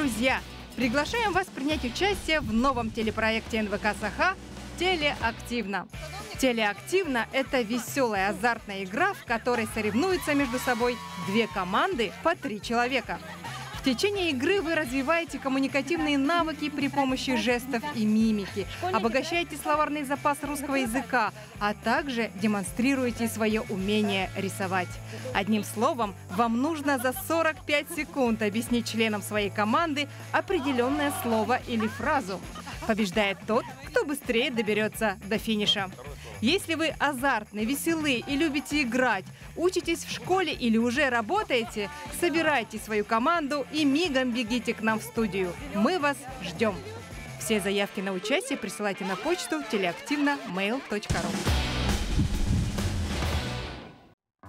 Друзья, приглашаем вас принять участие в новом телепроекте НВК «Саха» «Телеактивно». «Телеактивно» — это веселая азартная игра, в которой соревнуются между собой две команды по 3 человека. В течение игры вы развиваете коммуникативные навыки при помощи жестов и мимики, обогащаете словарный запас русского языка, а также демонстрируете свое умение рисовать. Одним словом, вам нужно за 45 секунд объяснить членам своей команды определенное слово или фразу. Побеждает тот, кто быстрее доберется до финиша. Если вы азартны, веселы и любите играть, учитесь в школе или уже работаете, собирайте свою команду и мигом бегите к нам в студию. Мы вас ждем. Все заявки на участие присылайте на почту teleaktivno@mail.ru.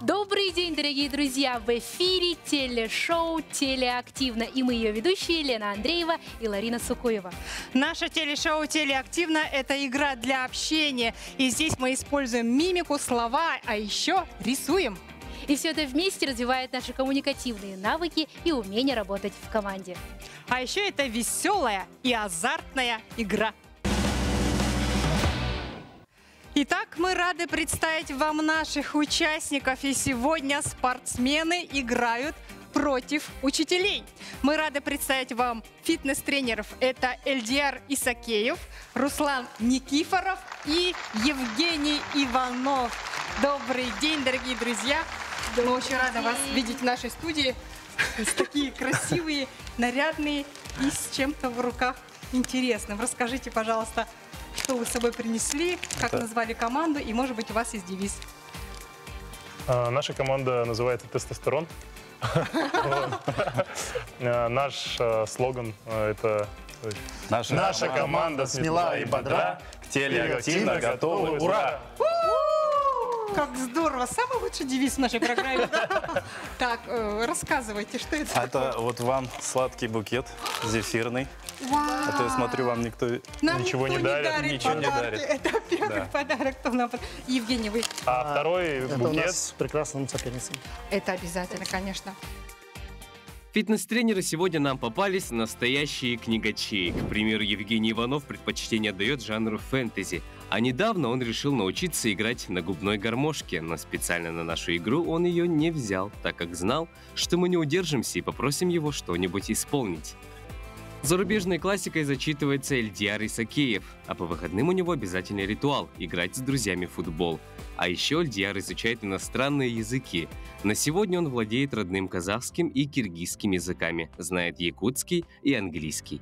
Добрый день, дорогие друзья! В эфире телешоу «Телеактивно». И мы ее ведущие Лена Андреева и Ларина Сукуева. Наше телешоу «Телеактивно» — это игра для общения. И здесь мы используем мимику, слова, а еще рисуем. И все это вместе развивает наши коммуникативные навыки и умение работать в команде. А еще это веселая и азартная игра. Итак, мы рады представить вам наших участников. И сегодня спортсмены играют против учителей. Мы рады представить вам фитнес-тренеров. Это Эльдияр Исакеев, Руслан Никифоров и Евгений Иванов. Добрый день, дорогие друзья. Мы очень рады вас видеть в нашей студии. Такие красивые, нарядные и с чем-то в руках интересным. Расскажите, пожалуйста, что вы с собой принесли, как назвали команду, и, может быть, у вас есть девиз. Наша команда называется «Тестостерон». Наш слоган – это «Наша команда смела и бодра, к телеактивно готовы, ура!» Как здорово! Самый лучший девиз в нашей программе. Так, рассказывайте, что это? Это вот вам сладкий букет зефирный. А то я смотрю, вам никто ничего не дарит. Ничего не дарит. Это первый подарок, кто нам... Евгений, вы... А второй Это букет... у нас с прекрасным соперницей. Это обязательно, конечно. Фитнес-тренеры сегодня нам попались настоящие книгачи. К примеру, Евгений Иванов предпочтение отдает жанру фэнтези. А недавно он решил научиться играть на губной гармошке, но специально на нашу игру он ее не взял, так как знал, что мы не удержимся и попросим его что-нибудь исполнить. Зарубежной классикой зачитывается Эльдияр Исакеев, а по выходным у него обязательный ритуал – играть с друзьями в футбол. А еще Эльдияр изучает иностранные языки. На сегодня он владеет родным казахским и киргизским языками, знает якутский и английский.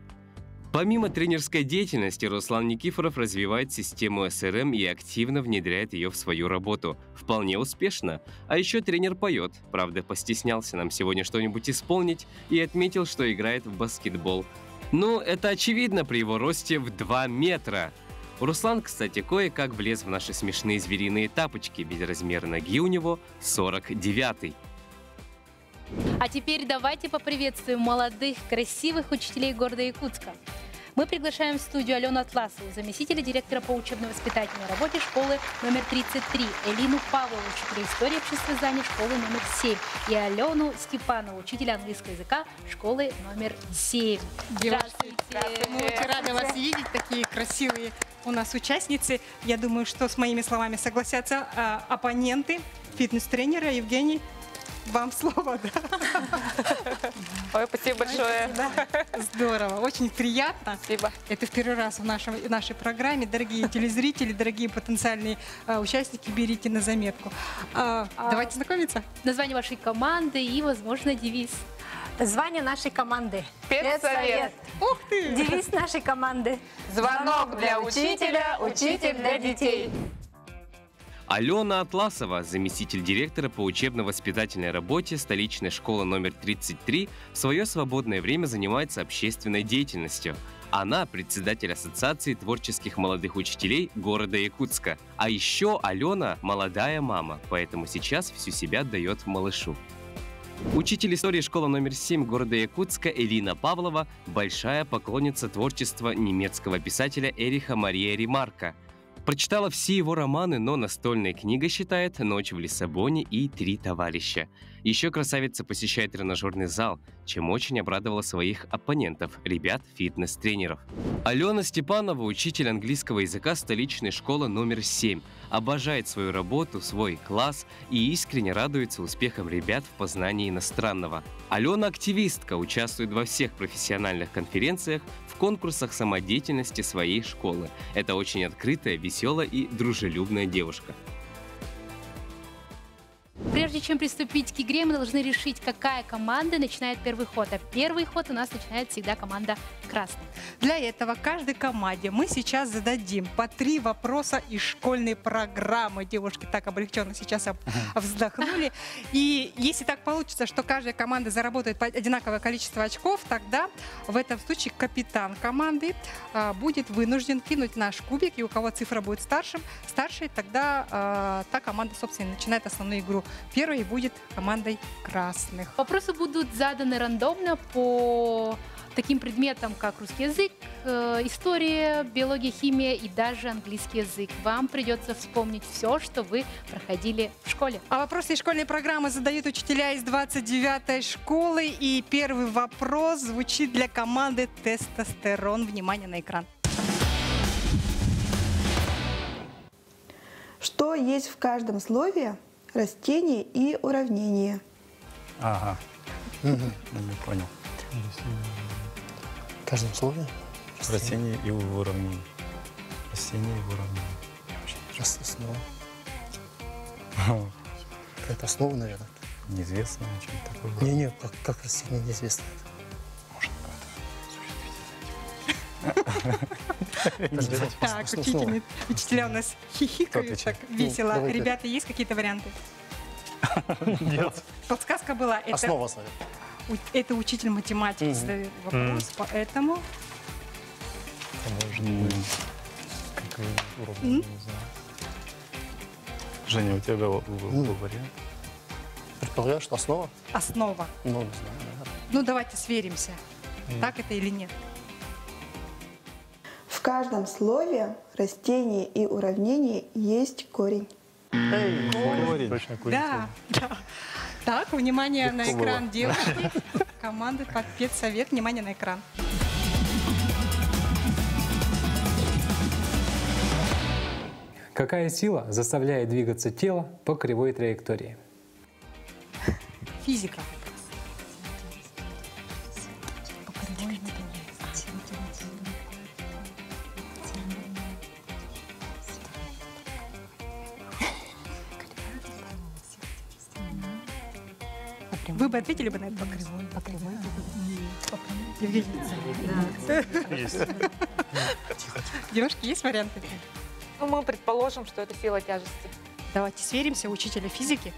Помимо тренерской деятельности, Руслан Никифоров развивает систему СРМ и активно внедряет ее в свою работу. Вполне успешно. А еще тренер поет. Правда, постеснялся нам сегодня что-нибудь исполнить и отметил, что играет в баскетбол. Ну, это очевидно при его росте в 2 метра. Руслан, кстати, кое-как влез в наши смешные звериные тапочки, ведь размер ноги у него 49-й. А теперь давайте поприветствуем молодых, красивых учителей города Якутска. Мы приглашаем в студию Алену Атласову, заместителя директора по учебно-воспитательной работе школы номер 33, Элину Павлову, учителя истории общества знаний школы номер 7, и Алену Степанову, учителя английского языка школы номер 7. Здравствуйте! Мы очень рады вас видеть, такие красивые у нас участницы. Я думаю, что с моими словами согласятся оппоненты, фитнес-тренера. Евгений, вам слово. Ой, спасибо большое. Да. Здорово, очень приятно. Спасибо. Это в первый раз в нашей программе. Дорогие телезрители, дорогие потенциальные участники, берите на заметку. Давайте знакомиться. Название вашей команды и, возможно, девиз. Звание нашей команды. Спецсовет. Ух ты! Девиз нашей команды. Звонок для учителя, учитель для детей. Алена Атласова, заместитель директора по учебно-воспитательной работе столичной школы номер 33, в свое свободное время занимается общественной деятельностью. Она председатель Ассоциации творческих молодых учителей города Якутска. А еще Алена – молодая мама, поэтому сейчас всю себя отдает малышу. Учитель истории школы номер 7 города Якутска Элина Павлова – большая поклонница творчества немецкого писателя Эриха Мария Ремарка. Прочитала все его романы, но настольная книга считает «Ночь в Лиссабоне» и «Три товарища». Еще красавица посещает тренажерный зал, чем очень обрадовала своих оппонентов, ребят-фитнес-тренеров. Алена Степанова – учитель английского языка столичной школы номер 7. Обожает свою работу, свой класс и искренне радуется успехам ребят в познании иностранного. Алена – активистка, участвует во всех профессиональных конференциях, в конкурсах самодеятельности своей школы. Это очень открытая, веселая и дружелюбная девушка. Прежде чем приступить к игре, мы должны решить, какая команда начинает первый ход. А первый ход у нас начинает всегда команда красная. Для этого каждой команде мы сейчас зададим по 3 вопроса из школьной программы. Девушки так облегченно сейчас вздохнули. И если так получится, что каждая команда заработает одинаковое количество очков, тогда в этом случае капитан команды будет вынужден кинуть наш кубик. И у кого цифра будет старшей, тогда та команда, собственно, начинает основную игру. Первой будет командой красных. Вопросы будут заданы рандомно по таким предметам, как русский язык, история, биология, химия и даже английский язык. Вам придется вспомнить все, что вы проходили в школе. А вопросы из школьной программы задают учителя из 29-й школы. И первый вопрос звучит для команды «Тестостерон». Внимание на экран. Что есть в каждом слове растение и уравнение? Ага. Я понял. В каждом слове? Растение и уравнение. Растение и уравнение. Основа. Какая-то основа, наверное. Неизвестно, что такое. Не, как растение неизвестно. Может, какое-то. Так, учителя у нас хихикают так весело. Ребята, есть какие-то варианты? Нет. Подсказка была. Основа. Это учитель математики задает вопрос, поэтому... Может быть, какой уровень, не знаю. Женя, у тебя был вариант? Предполагаю, что основа? Основа. Ну, не знаю, наверное. Ну, давайте сверимся, так это или нет. В каждом слове растение и уравнение есть корень. Корень. Точно, корень. Да. Так, внимание на экран, девушки. Команда под педсовет. Внимание на экран. Какая сила заставляет двигаться тело по кривой траектории? Физика. Вы бы ответили бы на это по кривой? Есть. Девушки, есть варианты? Ну, мы предположим, что это сила тяжести. Давайте сверимся. Учителя физики.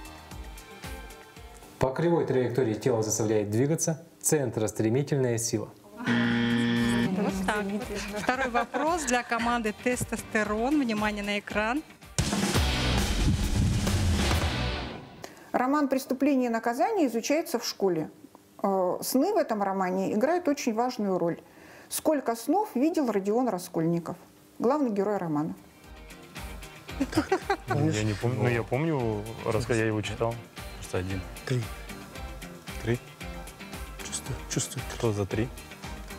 По кривой траектории тело заставляет двигаться центростремительная сила. Вот так. Второй вопрос для команды «Тестостерон». Внимание на экран. Роман «Преступление и наказание» изучается в школе. Сны в этом романе играют очень важную роль. Сколько снов видел Родион Раскольников, главный герой романа? Я не помню. Ну, я помню, раз я его читал. Просто 1. 3. 3? Чувствую. Кто за 3?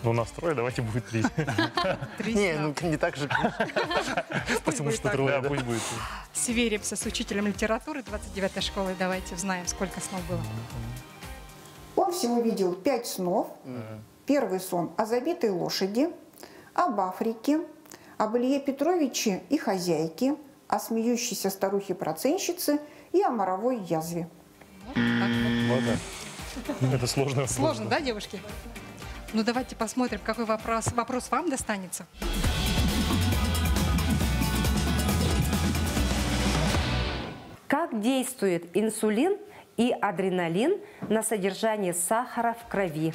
Ну, у нас 3, давайте будет 3. 3 Не, сна. ну не так же. Потому будет что так. 3, да, пусть будет. Сверимся с учителем литературы 29-й школы. Давайте узнаем, сколько снов было. Он всего видел 5 снов. Первый сон о забитой лошади, об Африке, об Илье Петровиче и хозяйке, о смеющейся старухе-процентщице и о моровой язве. Это сложно. Сложно, да, девушки? Ну, давайте посмотрим, какой вопрос вам достанется. Как действует инсулин и адреналин на содержание сахара в крови?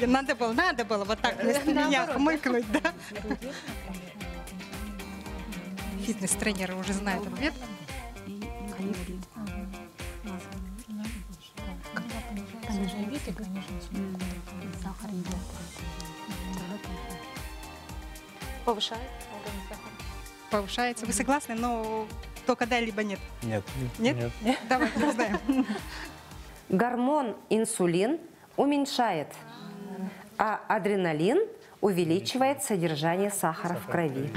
Надо было вот так вместо меня хмыкнуть, да? Фитнес-тренеры уже знают ответ. Повышает уровень сахара. Повышается. Вы согласны? Но только да, либо нет. Нет. Нет? Давайте узнаем. Гормон инсулин уменьшает, а адреналин увеличивает содержание сахара в крови.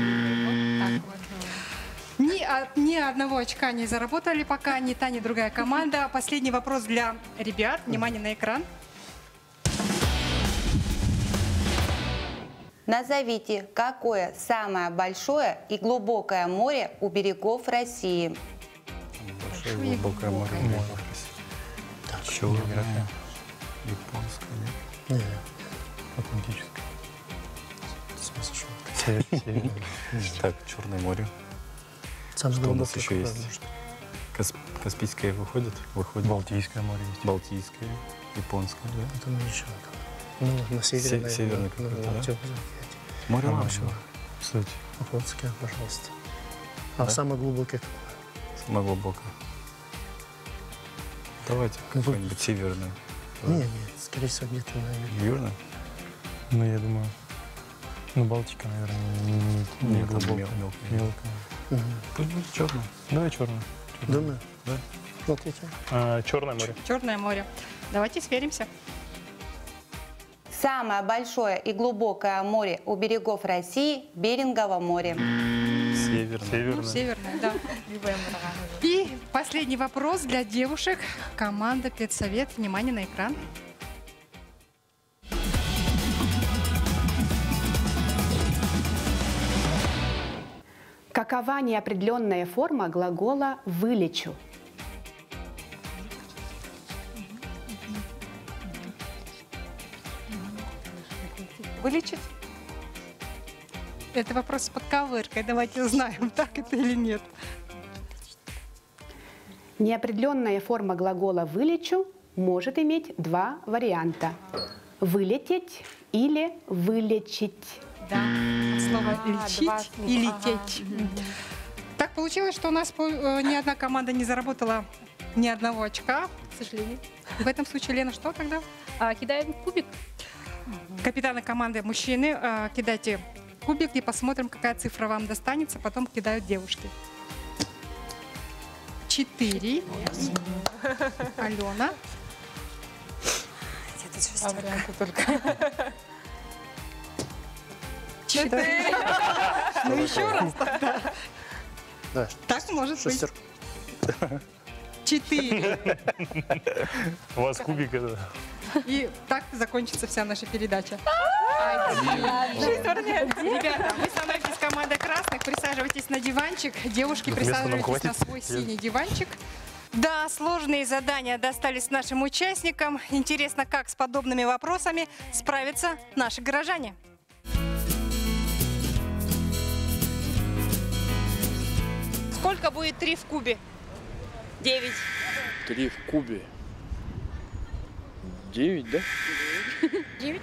Ни одного очка не заработали пока ни та, ни другая команда. Последний вопрос для ребят. Внимание на экран. Назовите, какое самое большое и глубокое море у берегов России? Большое и глубокое море. Черное. Японское, нет? Нет. Атлантическое. Так, Черное море. Что у нас еще есть? Каспийское выходит? Выходит. Балтийское море есть. Балтийское, Японское, да? Это еще. Ну, на севере. Северный какой-то, да? Море Лаврова. Кстати. Охотское, пожалуйста. А самое глубокое какое? Самое глубокое. Давайте какое-нибудь северное. Нет, скорее всего, где-то на южное. Ну, я думаю, Балтика, наверное, не глубокая. Мелкая. Пусть будет черное. Давай черное. Думаю? Да. Ответим. Черное море. Черное море. Давайте сверимся. Самое большое и глубокое море у берегов России – Берингово море. Северное. Ну, северное, да. И последний вопрос для девушек. Команда «Педсовет». Внимание на экран. Какова неопределенная форма глагола «вылечу»? Вылечить? Это вопрос с подковыркой. Давайте узнаем, так это или нет. Неопределенная форма глагола «вылечу» может иметь два варианта. Вылететь или вылечить. Да, слово «лечить» и «лететь». Так получилось, что у нас ни одна команда не заработала ни одного очка, к сожалению. В этом случае, Лена, что тогда? Кидаем кубик. Капитаны команды мужчины, кидайте кубик и посмотрим, какая цифра вам достанется. Потом кидают девушки. 4. Алена. Варианты только. 4. Ну еще раз тогда. Да. Так может быть. 4. У вас кубик это. И так закончится вся наша передача. Ребята, вы становитесь командой красных, присаживайтесь на диванчик. Девушки, присаживайтесь на свой синий диванчик. Да, сложные задания достались нашим участникам. Интересно, как с подобными вопросами справятся наши горожане. Сколько будет 3 в кубе? 9. 3 в кубе. 9, да? 9?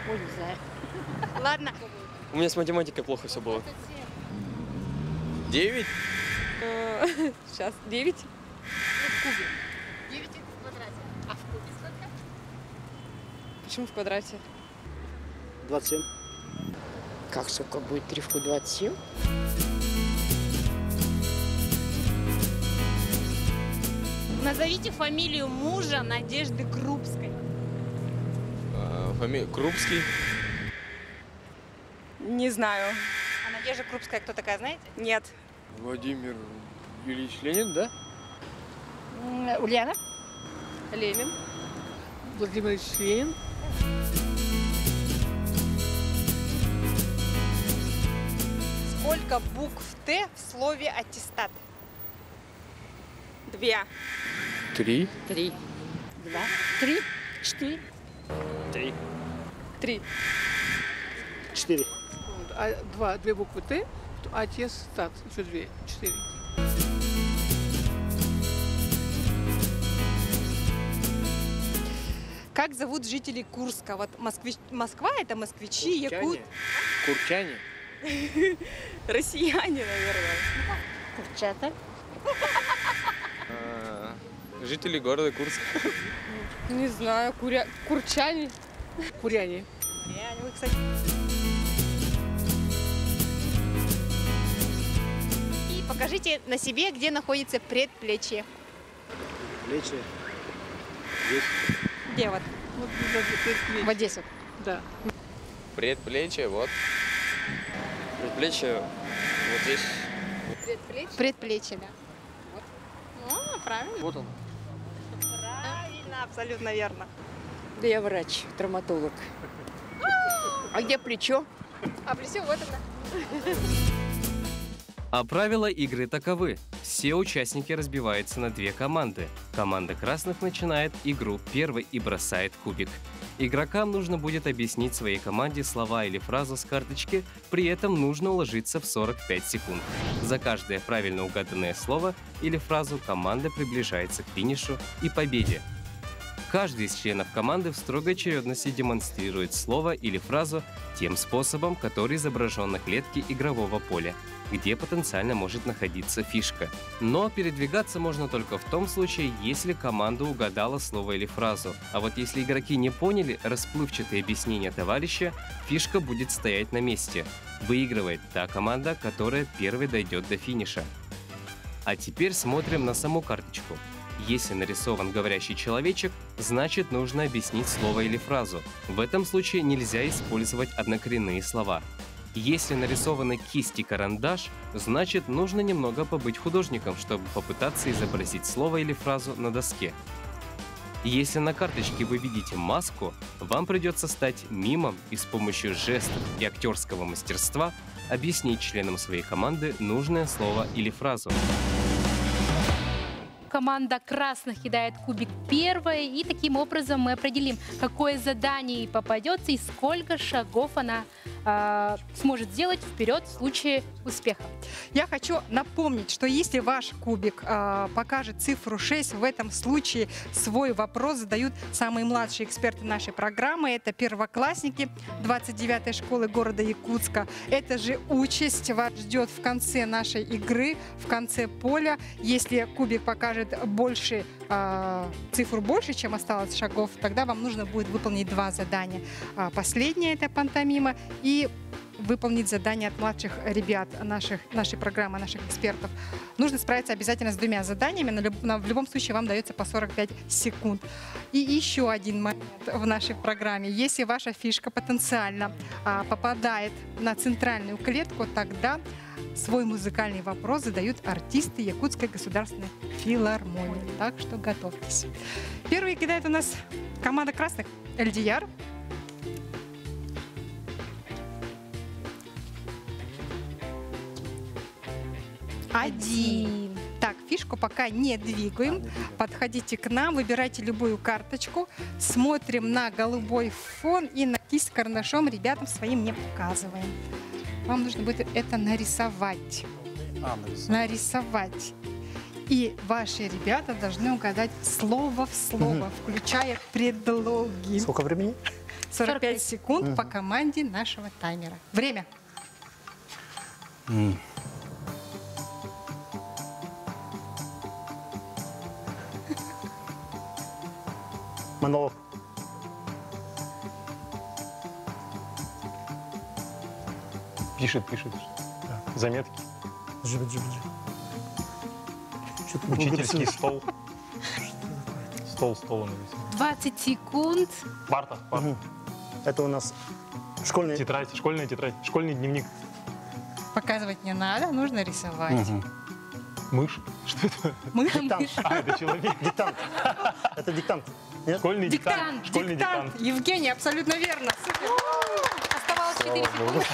Ой, не знаю. Ладно. У меня с математикой плохо все было. 9? Сейчас, 9. В кубе. 9 в квадрате. А в кубе сколько? Почему в квадрате? 27. Как сколько будет 3 в кубе? 27? Назовите фамилию мужа Надежды Крупской. Фамилия Крупский? Не знаю. А Надежда Крупская кто такая, знаете? Нет. Владимир Ильич Ленин, да? Ульяна? Ленин. Владимир Ильич Ленин. Сколько букв «Т» в слове «аттестат»? 2. 3. 3. 2. 3. 4. 3. 3. 4. 2 буквы Т, аттестат. Еще 2. 4. Как зовут жителей Курска? Вот Москва — это москвичи, якут. Курчане? Россияне, наверное. Курчата. Жители города Курска. Не знаю, курчане. Куряне. Вы, кстати... покажите на себе, где находится предплечье. Плечи. Здесь. Где вот? Вот здесь вот. Да. Предплечье, вот. Предплечье вот здесь. Предплечье? Предплечье, да. Вот. Ну, правильно. Вот он. Правильно, абсолютно верно. Да я врач, травматолог. А где плечо? А плечо вот это. А правила игры таковы. Все участники разбиваются на две команды. Команда красных начинает игру первой и бросает кубик. Игрокам нужно будет объяснить своей команде слова или фразу с карточки, при этом нужно уложиться в 45 секунд. За каждое правильно угаданное слово или фразу команда приближается к финишу и победе. Каждый из членов команды в строгой очередности демонстрирует слово или фразу тем способом, который изображен на клетке игрового поля, где потенциально может находиться фишка. Но передвигаться можно только в том случае, если команда угадала слово или фразу. А вот если игроки не поняли расплывчатые объяснения товарища, фишка будет стоять на месте. Выигрывает та команда, которая первой дойдет до финиша. А теперь смотрим на саму карточку. Если нарисован говорящий человечек, значит нужно объяснить слово или фразу. В этом случае нельзя использовать однокоренные слова. Если нарисованы кисть и карандаш, значит нужно немного побыть художником, чтобы попытаться изобразить слово или фразу на доске. Если на карточке вы видите маску, вам придется стать мимом и с помощью жестов и актерского мастерства объяснить членам своей команды нужное слово или фразу. Команда красных кидает кубик первой, и таким образом мы определим, какое задание ей попадется и сколько шагов она сможет сделать вперед в случае успеха. Я хочу напомнить, что если ваш кубик покажет цифру 6, в этом случае свой вопрос задают самые младшие эксперты нашей программы. Это первоклассники 29-й школы города Якутска. Это же участь вас ждет в конце нашей игры, в конце поля. Если кубик покажет больше, цифру больше, чем осталось шагов, тогда вам нужно будет выполнить два задания. Последнее — это пантомима, и выполнить задание от младших ребят нашей программы, наших экспертов. Нужно справиться обязательно с двумя заданиями, но в любом случае вам дается по 45 секунд. И еще один момент в нашей программе. Если ваша фишка потенциально попадает на центральную клетку, тогда свой музыкальный вопрос задают артисты Якутской государственной филармонии. Так что готовьтесь. Первый кидает у нас команда красных. Эльдияр. Один. Так, фишку пока не двигаем. Подходите к нам, выбирайте любую карточку, смотрим на голубой фон и на кисть карандашом ребятам своим не показываем. Вам нужно будет это нарисовать. Нарисовать. И ваши ребята должны угадать слово в слово, включая предлоги. Сколько времени? 45 секунд по команде нашего таймера. Время. Монолог. Пишет. Заметки. Учительский стол. Стол он написан. 20 секунд. Парта. Это у нас школьная тетрадь, школьный дневник. Показывать не надо, нужно рисовать. Мышь? Что это? Мышь. А, это человек. Диктант. Это диктант. Нет? Школьный диктант. Школьный диктант. Евгений, абсолютно верно. Супер. Оставалось 4 секунды.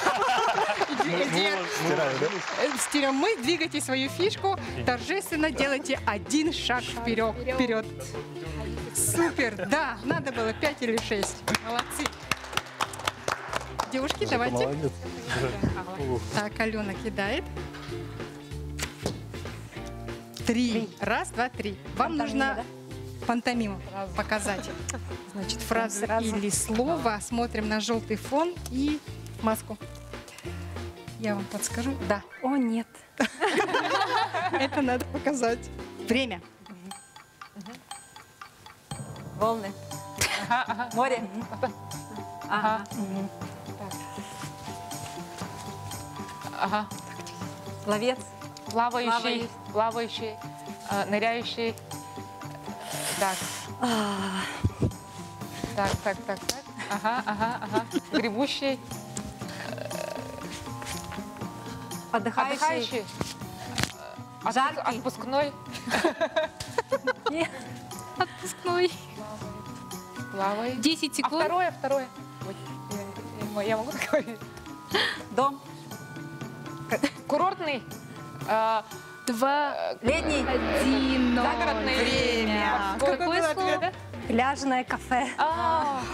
Стираем мы. Двигайте свою фишку. Торжественно делайте один шаг вперед. Супер. Да, надо было 5 или 6. Молодцы. Девушки, давайте. Молодец. Так, Алена кидает. 3. Раз, два, три. Вам нужно пантомиму показать. Значит, фразу или слово. Смотрим на желтый фон и маску. Я вам подскажу. Да. О, нет. Это надо показать. Время. Волны. Море. Ага. Ага. Ловец. Плавающий, плавающий, ныряющий. Так. Так. Ага. Гребущий. Отдыхающий. Жаркий. Отпускной. Отпускной. Плавающий. 10 секунд. А второе. Ой, я могу так говорить? Дом. Курортный. 2, Летний. 1, 0. Загородный. Время. Какое слово? Пляжное кафе.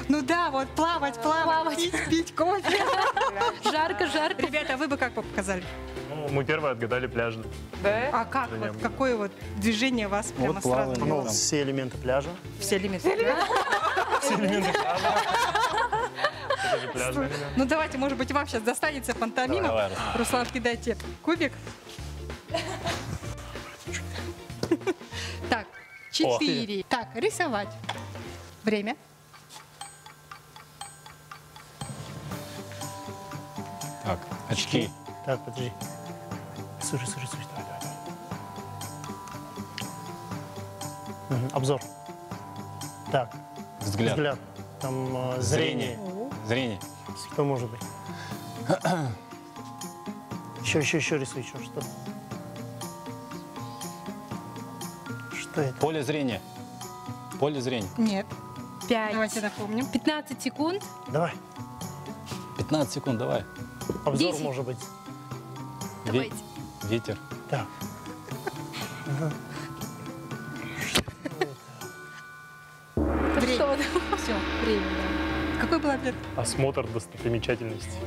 Ну да, вот плавать, пить кофе. Жарко. Ребята, а вы бы как показали? Ну, мы первые отгадали пляжный. Да? А как? Вот, какое вот движение вас прямо сразу? Ну, все элементы пляжа. Все элементы пляжа. Все элементы пляжа. Это же пляжный элемент. Ну давайте, может быть, вам сейчас достанется пантомима. Давай. Руслан, кидайте кубик. Так, 4. Так, рисовать. Время. Так, очки. Так, подожди. Слушай, давай. Обзор. Так. Взгляд. Там зрение. Зрение. Что может быть? Еще рисуй, еще что-то. Что это? Поле зрения. Нет. 5. Давайте напомним. 15 секунд. Давай. 15 секунд, давай. Обзор 10. может быть. Давайте. Ветер. Так. Время. Все, время. Какой был ответ? Осмотр достопримечательностей.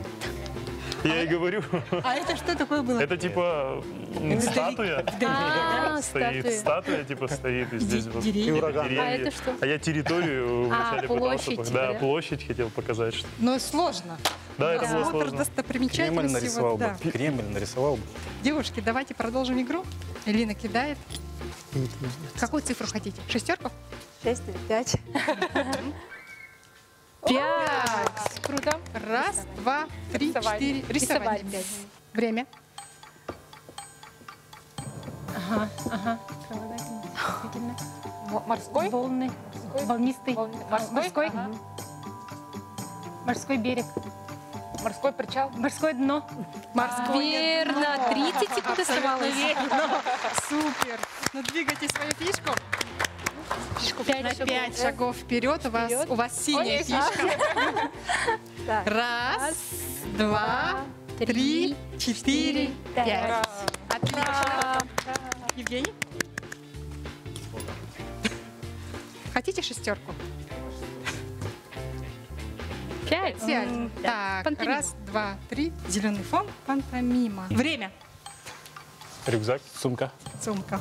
Я и говорю. А это что такое было? Это типа статуя. Стоит статуя, типа стоит, и здесь вот деревья. А это что? А я территорию вначале пытался площадь, да, да? площадь хотел показать. Что... Но сложно. Да, это было Осмотр сложно. достопримечательностей. Кремль нарисовал вот, бы. да. Кремль нарисовал бы. Девушки, давайте продолжим игру. Элина кидает. Какую цифру хотите? 6? 6 или 5. 5. Круто. 1, 2, 3, 4. Рисовать. 5. Время. Ага. Морской? Волны. Волнистый. Морской? Морской берег. Морской причал? Морское дно. Верно. 30 секунд оставалось. Супер. Ну, двигайте свою фишку. Пять На 5 шагов вперед. У вас синяя фишка. 1, 2, 3, 4, 5. Отлично. Евгений? Хотите 6? 5. 5. Так, 1, 2, 3. Зеленый фон. Пантомима. Время. Рюкзак. Сумка. Сумка.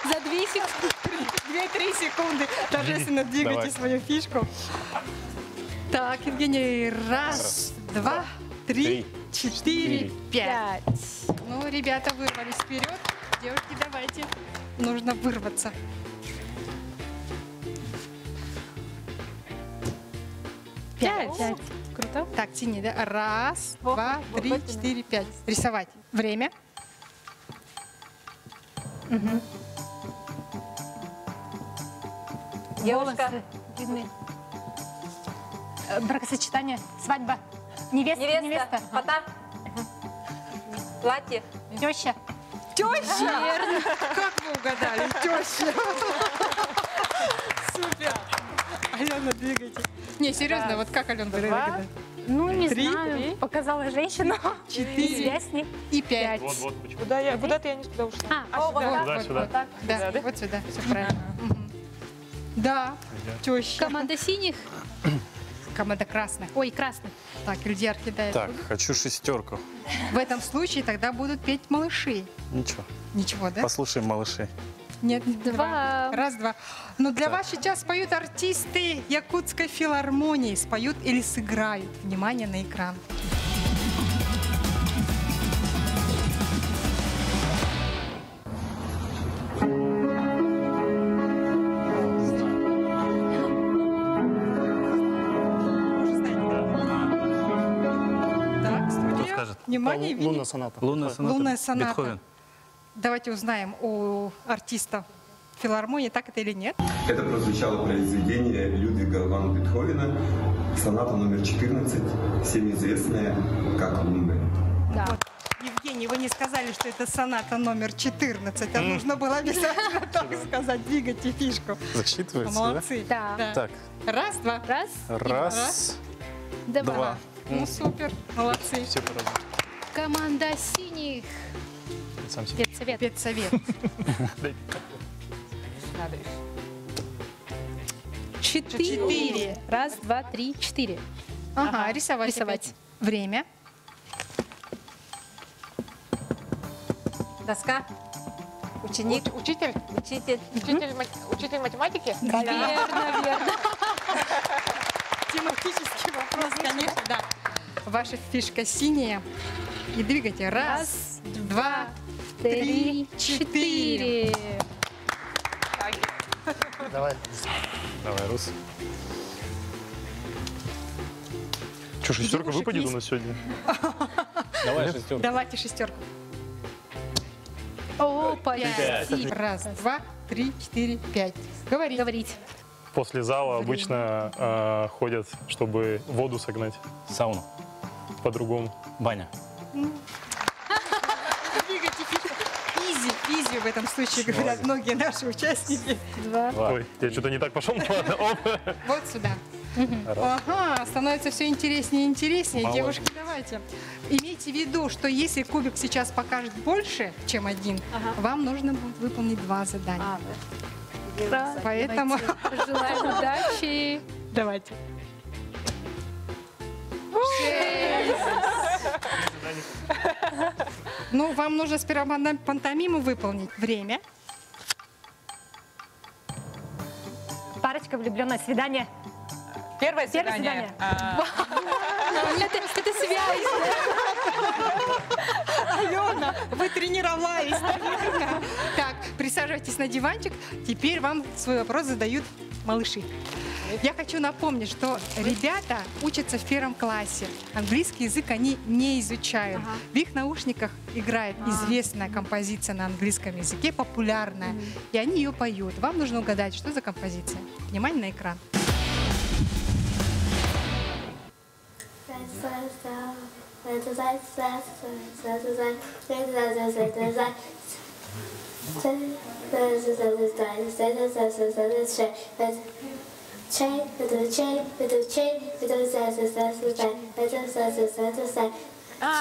За 2 секунды. 2-3 секунды. Торжественно двигайте свою фишку. Так, Евгений. 1, 2, 3, 4, 5. Ну, ребята вырвались вперед. Девушки, давайте. Нужно вырваться. Пять. Круто. Так, тяни, да? 1, 2, 3, 4, 5. Рисовать. Время. Девушка. Бракосочетание. Свадьба. Невеста. Фата. Платье. Теща. Теща! Верно. Как вы угадали? Теща. Супер. Алена, двигайте. Не, серьезно, вот как Алена выглядит? Ну, не 3, знаю. Показала женщину. 4 Связь с ней. и 5. Вот почему. Куда-то я не сюда ушла. Сюда. Да, вот сюда. Все правильно. Да, теща. Команда синих. Команда красных. Ой, красных. Так, Ильдяр кидает. Так, хочу 6. В этом случае тогда будут петь малыши. Ничего. Ничего, да? Послушаем малышей. Нет, 2. 1, 2. Но для вас сейчас споют артисты Якутской филармонии. Споют или сыграют. Внимание на экран. внимание, Евгений. Лунная соната. Лунная соната. Бетховен. Давайте узнаем у артиста филармонии, так это или нет. Это прозвучало произведение Людвига ван Бетховена, соната номер 14, всем известная как «Лунная». Да. Вот, Евгений, вы не сказали, что это соната номер 14, а нужно было обязательно так сказать, двигайте фишку. Засчитывается, Молодцы. Да. Да. Так. Раз, два. Раз. Раз. Два. Ну супер, молодцы. Все по-разному. Команда синих. Сам себе. Педсовет. Педсовет. Надо. 4. Раз, два, три, 4. Ага, рисовать. Рисовать. Время. Доска. Ученик. Учитель? Учитель. Учитель математики? Верно. Тематический вопрос, конечно, да. Ваша фишка синяя. И двигайте. Раз, два, 3, 4. Давай. Давай, Рус. Что, шестерка выпадет у нас сегодня? Давай шестерку. Давайте шестерку. О, 5. Раз, два, 3, 4, 5. Говорить. Говорить. После зала обычно ходят, чтобы воду согнать. Сауна. По-другому. Баня. Двигайте фишку. Изи в этом случае, говорят многие наши участники. Ой, я что-то не так пошел. Ладно, оп. Вот сюда. Ага, становится все интереснее и интереснее. Молодец. Девушки, давайте. Имейте в виду, что если кубик сейчас покажет больше, чем один, вам нужно будет выполнить 2 задания. Поэтому... Желаю удачи. Давайте. 6. Ну, вам нужно сперва пантомиму выполнить. Время. Парочка влюбленная. Свидание. Первое Первое свидание. Это связь. Алена, вы тренировались, наверное. Так, присаживайтесь на диванчик. Теперь вам свой вопрос задают малыши. Я хочу напомнить, что ребята учатся в 1 классе. Английский язык они не изучают. В их наушниках играет известная композиция на английском языке, популярная. И они ее поют. Вам нужно угадать, что за композиция. Внимание на экран.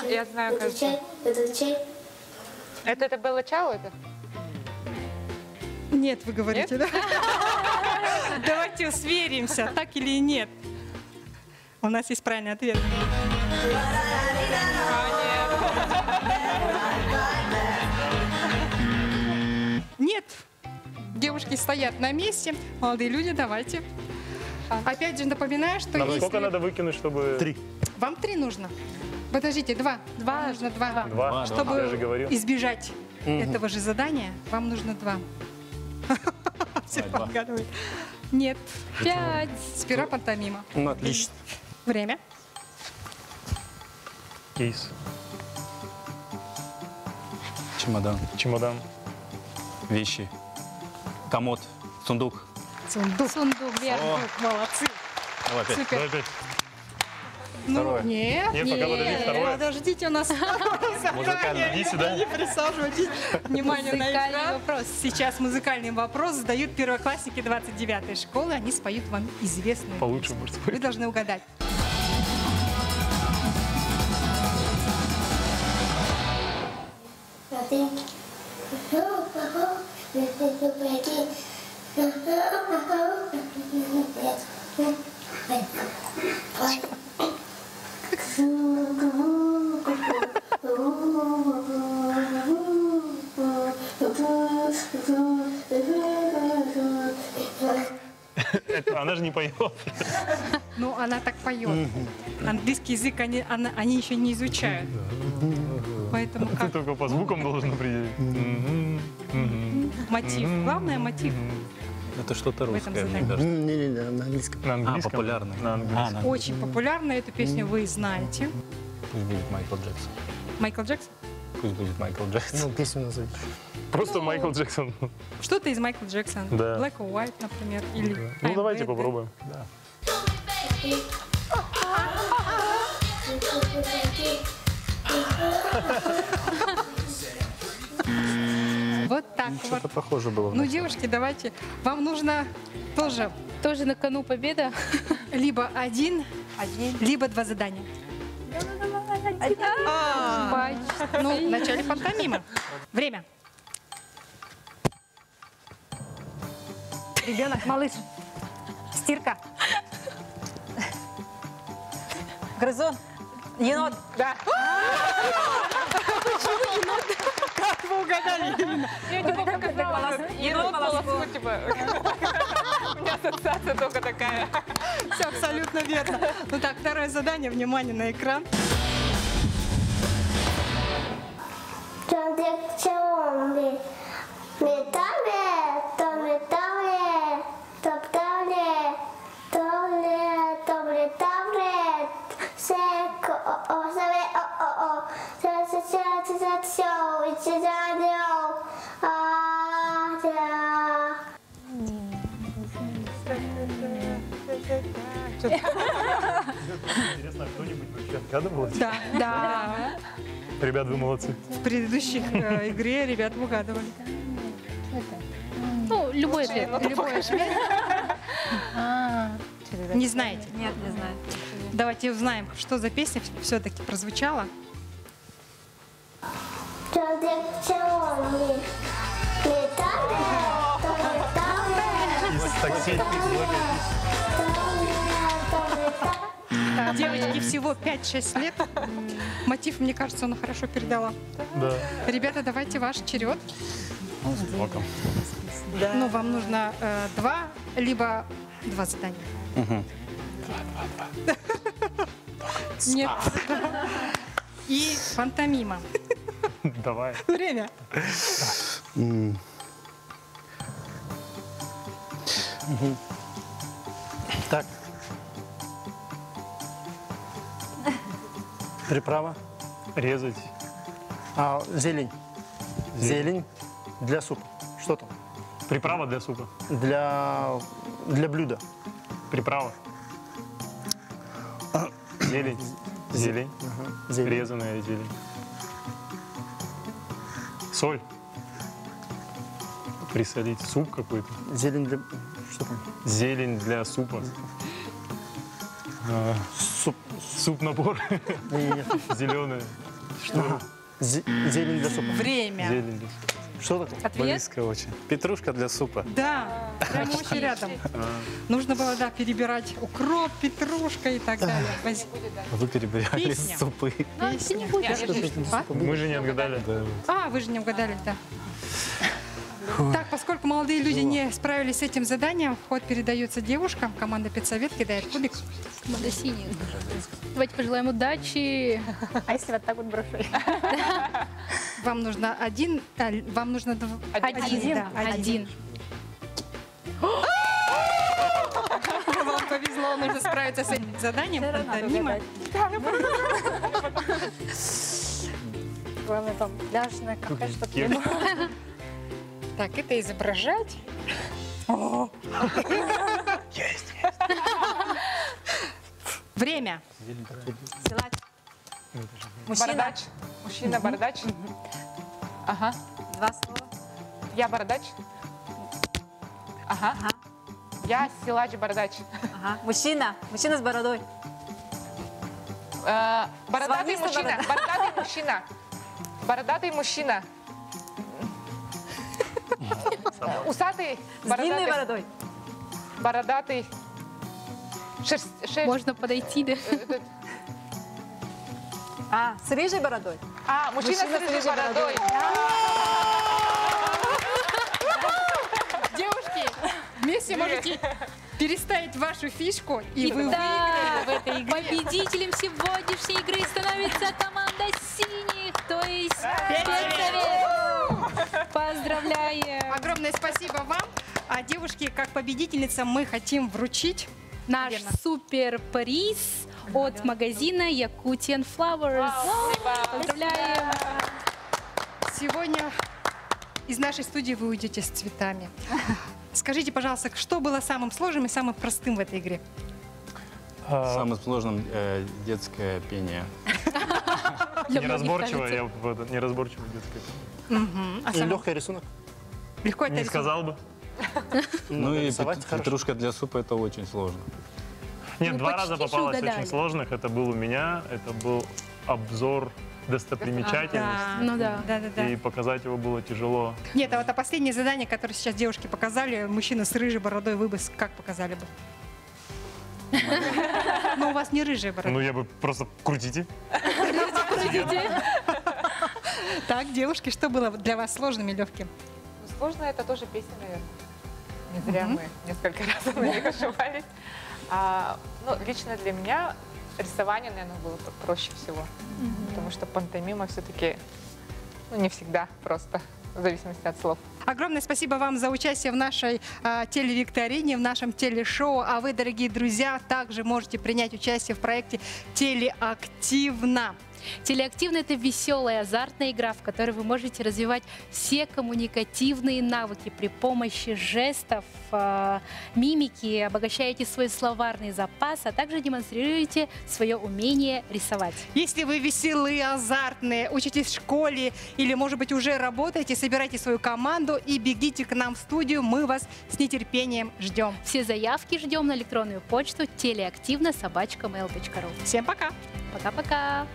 Я знаю, кажется. Это Белла Чао? Это? Нет, вы говорите, да? Давайте сверимся, так или нет. У нас есть правильный ответ. Нет. Девушки стоят на месте. Молодые люди, давайте. Опять же напоминаю, что Нам если... сколько надо выкинуть, чтобы... 3. Вам 3 нужно. Подождите, 2. Вам нужно 2. 2. Чтобы Я же говорил. избежать этого же задания, вам нужно 2. Все подгадывают. Нет. 5. Сперва пантомима. Ну, отлично. Время. Кейс. Чемодан. Чемодан. Вещи. Комод. Сундук. Сундук. Сундук, верно. Молодцы. Давай опять. Супер. Давай опять. Ну, Второе. нет, Нет, пока подожди, второе. Подождите, у нас Музыкальный. Иди сюда. Не присаживайтесь. Внимание на Музыкальный экран. вопрос. Сейчас музыкальный вопрос задают первоклассники 29-й школы. Они споют вам известную Получше песню. может Вы быть. должны угадать. Она же не поет. Ну, она так поет. Английский язык они еще не изучают. Поэтому Ты как? только по звукам должен определить. Мотив. Главное мотив. Это что-то В этом русское, мне задании. кажется. Не-не-не, на английском. На английском? популярный. На английском. Очень популярна. Эту песню вы знаете. Пусть будет Майкл Джексон. Майкл Джексон? Пусть будет Майкл Джексон. Ну, песню назови. Просто Майкл Джексон. Что-то из Майкла Джексона. Да. Black or White, например. Или Ну, I'm давайте Bad, попробуем. Да. Вот так вот. Что-то похоже было. Ну, девушки, давайте. Вам нужно тоже на кону победа. Либо один, либо 2 задания. Ну, в начале пантомима. Время. Ребенок, малыш. Стирка. Грызун. Енот. Да. Почему енот? Как вы угадали именно? Я типа показала. Енот полоску, типа. У меня ассоциация только такая. Все абсолютно верно. Ну так, второе задание. Внимание на экран. Интересно, кто-нибудь вообще отгадывал? Да, да. Ребят, вы молодцы. В предыдущей игре ребят угадывали. Ну, любой ответ. Любой ответ. Не знаете? Нет, не знаю. Давайте узнаем, что за песня все-таки прозвучала. Из такси. Девочке всего 5-6 лет. Мотив, мне кажется, она хорошо передала. Да. Ребята, давайте ваш черед. Да. Ну, вам нужно 2, либо 2 задания. Угу. Нет. И пантомима. Давай. Время. Так. Приправа. Резать. Зелень. Зелень для супа. Что там? Приправа для супа. Для блюда. Приправа. Зелень. Зелень. Зелень. Резаная зелень. Соль. Присолить. Суп какой-то. Зелень для... Что там? Зелень для супа. Суп-набор. Зеленый. Что? Зелень для супа. Время. Зелень для супа. Что такое? Ответ? Близко очень. Петрушка для супа. Да, прямо очень рядом. Нужно было, да, перебирать укроп, петрушка и так далее. Вы перебирали Песня. супы. Песня. Мы же не отгадали. А, вы же не угадали, да. Так, поскольку молодые люди не справились с этим заданием, ход передается девушкам. Команда педсовет кидает кубик. Команда синих. Давайте пожелаем удачи. А если вот так вот брошу? Вам нужно один, вам нужно два. Один. Да, один. Вам повезло, нужно справиться с этим заданием. Пантомима. Главное там пляжная какая что-то. Так, это изображать. Есть. Время. Силач. Бородач. Мужчина бородач. Ага. 2 слова. Я бородач. Ага. Я силач бородач. Ага. Мужчина. Мужчина с бородой. Бородатый Свалился мужчина. борода. Бородатый мужчина. Бородатый мужчина. Усатый. С длинной бородой. Бородатый. Можно подойти, да? С рыжей бородой. Мужчина с рыжей бородой. Девушки, вместе можете переставить вашу фишку, и вы выиграете в этой игре. Победителем сегодняшней игры становится команда синих, то есть педсовет. Поздравляем! Огромное спасибо вам. А девушки, как победительница, мы хотим вручить наш суперприз от магазина Yakutian Flowers. Поздравляем! Сегодня из нашей студии вы уйдете с цветами. Скажите, пожалуйста, что было самым сложным и самым простым в этой игре? Самым сложным детское пение. Неразборчиво детское пение. И легкий рисунок. Легко это не сказал бы. Ну и петрушка для супа это очень сложно. Нет, 2 раза попалось очень сложных. Это был у меня, это был обзор достопримечательностей. Ну да. И показать его было тяжело. Нет, а вот последнее задание, которое сейчас девушки показали, мужчина с рыжей бородой, вы бы как показали бы? Ну, у вас не рыжая борода. Ну, я бы просто крутите. Так, девушки, что было для вас сложным и легким? Сложно это тоже песня, наверное. Не зря мы несколько раз на них ошибались. Ну, лично для меня рисование, наверное, было проще всего. Потому что пантомима все-таки не всегда просто, в зависимости от слов. Огромное спасибо вам за участие в нашей телевикторине, в нашем телешоу. А вы, дорогие друзья, также можете принять участие в проекте «Телеактивно». Телеактивно — это веселая, азартная игра, в которой вы можете развивать все коммуникативные навыки при помощи жестов, мимики, обогащаете свой словарный запас, а также демонстрируете свое умение рисовать. Если вы веселые, азартные, учитесь в школе или, может быть, уже работаете, собирайте свою команду и бегите к нам в студию. Мы вас с нетерпением ждем. Все заявки ждем на электронную почту teleaktivno@mail.ru. Всем пока! Пока-пока!